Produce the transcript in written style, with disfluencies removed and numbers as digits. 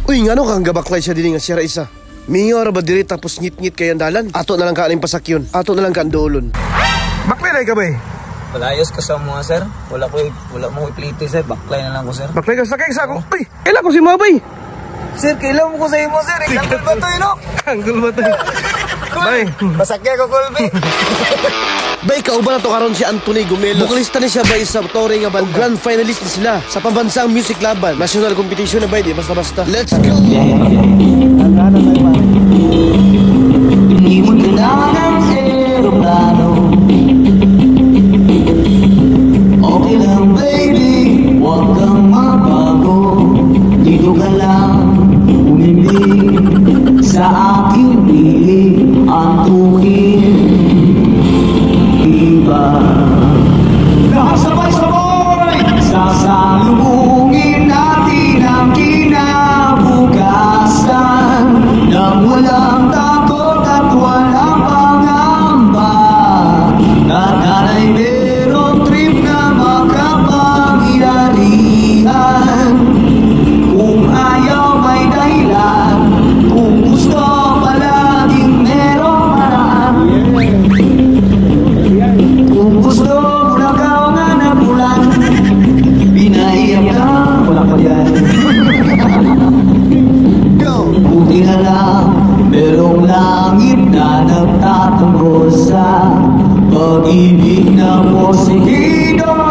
Uy, nga no kang gabaklay siya din nga sira isa. Mingaw ra ba diri tapos ngit-ngit kay andalan? Ato na lang ka aning pasakyon. Ato na lang ka andolon. Baklay na ka ba? Palayos ka sa mga sir. Wala mo iplito sir. Baklay na lang ko sir. Baklay ka sakay sa ako. Uy, kailan ko si Mabay? Sir, kailan mo ko sa imo sir. Kanggol ba to no? Kanggol ba to? Bay. Masakya ko Colby. Bay, kauban na to karon si Anthony Gomelo. Bukalista ni siya bay sa Torre nga band. Grand finalist ni sila sa pambansang music laban. National competition na bay, di basta-basta. Let's go! Hindi mo kailangan ng aeroplano. Okay lang baby, huwag kang mabago. Dito ka lang umibig sa aking piling. Ang tukin iba nakasabay-sabay sasalubungin natin ang kinabukasan nang walang takot at walang pangamba. Nanay merong trip na makapangyarihan. Kung ayaw may dahilan, kung gusto palaging merong paraan. Kung gusto mo na ka nga na bulan, pinaiyak ka, wala pa yan. Buti na lang, merong langit na nagtatanggol sa pag-ibig na posigido.